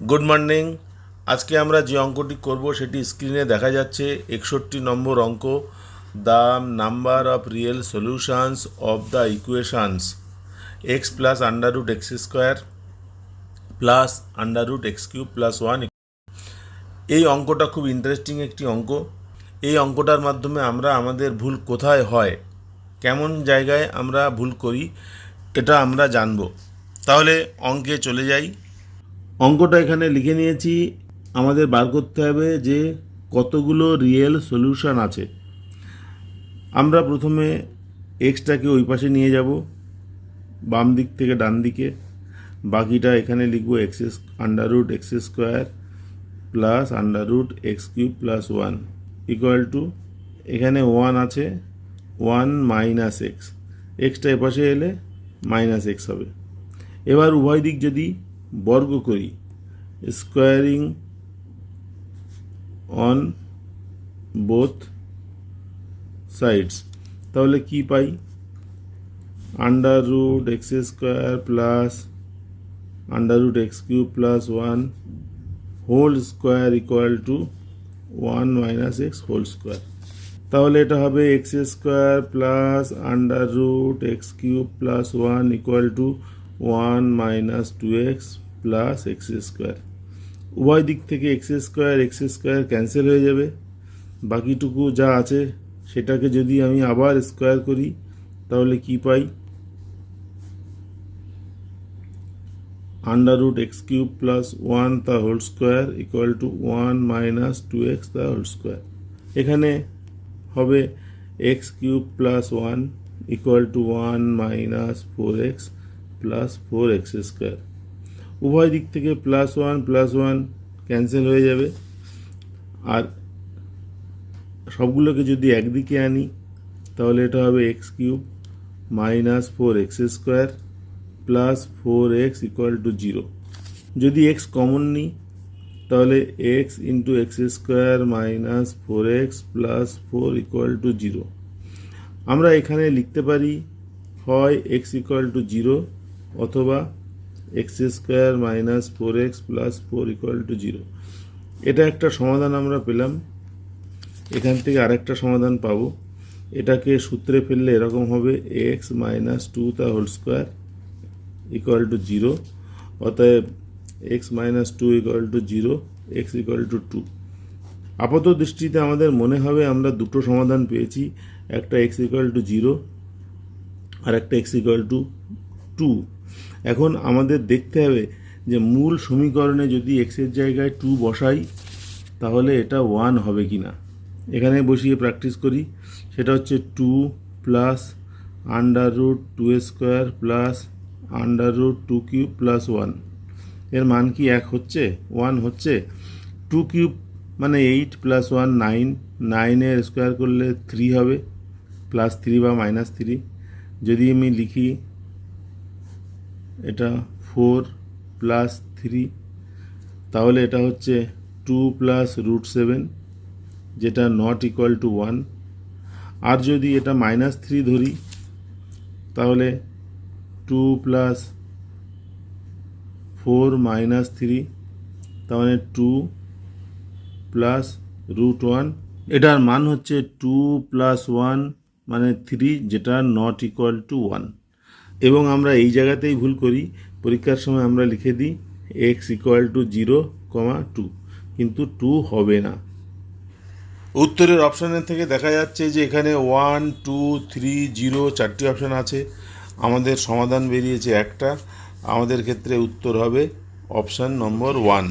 Good morning. আজকে আমরা যে অঙ্কটি করব সেটি স্ক্রিনে দেখা যাচ্ছে। 61 নম্বর অঙ্ক। The number of real solutions of the equations x plus under root x square plus under root x cube plus 1। এই অঙ্কটা খুব ইন্টারেস্টিং একটি অঙ্ক। এই অঙ্কটার মাধ্যমে আমরা আমাদের ভুল কোথায় হয়, কেমন জায়গায় আমরা ভুল করি, এটা আমরা জানব। তাহলে অঙ্কে চলে যাই। অঙ্কটা এখানে লিখে নিয়েছি। আমাদের বার করতে হবে যে কতগুলো রিয়েল সলিউশন আছে। আমরা প্রথমে এক্সটাকে ওই পাশে নিয়ে যাব, বাম দিক থেকে ডান দিকে। বাকিটা এখানে লিখব x under root x square plus under root x cube plus 1 equal to, এখানে 1 আছে, 1 মাইনাস এক্স। এক্সটা এপাশে এলে মাইনাস এক্স হবে। এবার উভয় দিক যদি বর্গ করি, স্কোয়ারিং অন বোথ সাইডস, তাহলে কি পাই? Under root x square plus under root x cube plus 1 whole square equal to 1 minus x whole square. তাহলে এটা হবে x square plus under root x cube plus 1 equal to 1 minus 2x plus x square. উভয় দিক থেকে x square cancel হয়ে যাবে। বাকিটুকু যা আছে সেটাকে যদি আমি আবার স্কোয়ার করি তাহলে কি পাই? Under root x cube plus 1 তা whole square equal to 1 minus 2x তা হোল স্কোয়ার। এখানে হবে x cube plus 1 equal to 1 minus 4x plus 4x square. উভয় দিক থেকে প্লাস 1 ক্যান্সেল হয়ে যাবে। আর সবগুলোকে যদি একদিকে আনি তাহলে এটা হবে x cube minus 4x square plus 4x equal to 0। যদি এক্স কমন নিই তাহলে x into x square minus 4x plus 4 equal to 0। আমরা এখানে লিখতে পারি হয় এক্স ইকুয়াল টু 0 অথবা x square minus 4x plus 4 equal to 0। এটা একটা সমাধান আমরা পেলাম। এখান থেকে আরেকটা সমাধান পাবো। এটাকে সূত্রে ফেললে এরকম হবে এক্স মাইনাস 2 তা হোল স্কোয়ার ইকুয়াল টু 0। অতএব x minus 2 equal to 0, x equal to 2। আপাত দৃষ্টিতে আমাদের মনে হবে আমরা দুটো সমাধান পেয়েছি, একটা এক্স ইকুয়াল টু 0 আর একটা এক্স ইকুয়াল টু 2। এখন আমাদের দেখতে হবে যে মূল সমীকরণে যদি এক্সের জায়গায় 2 বসাই তাহলে এটা 1 হবে কি না। এখানে বসিয়ে প্র্যাকটিস করি। সেটা হচ্ছে 2 plus under root 2 square plus under root 2 cube plus 1। এর মান কি 1 হচ্ছে? 1 হচ্ছে। 2 কিউব মানে 8 প্লাস 1 9, 9-এর স্কোয়ার করলে 3 হবে, প্লাস 3 বা মাইনাস 3। যদি আমি লিখি এটা 4 প্লাস 3, তাহলে এটা হচ্ছে 2 প্লাস রুট 7, যেটা নট ইকুয়াল টু 1। আর যদি এটা মাইনাস 3 ধরি তাহলে 2 প্লাস 4 মাইনাস 3, তার মানে 2 প্লাস রুট 1। এটার মান হচ্ছে 2 প্লাস 1 মানে 3, যেটা নট ইকুয়াল টু 1। এবং আমরা এই জায়গাতেই ভুল করি। পরীক্ষার সময় আমরা লিখে দিই এক্স ইকুয়াল টু 0, 2, কিন্তু 2 হবে না। উত্তরের অপশানের থেকে দেখা যাচ্ছে যে এখানে 1, 2, 3, 0 চারটি অপশান আছে। আমাদের সমাধান বেরিয়েছে একটা। আমাদের ক্ষেত্রে উত্তর হবে অপশান নম্বর 1।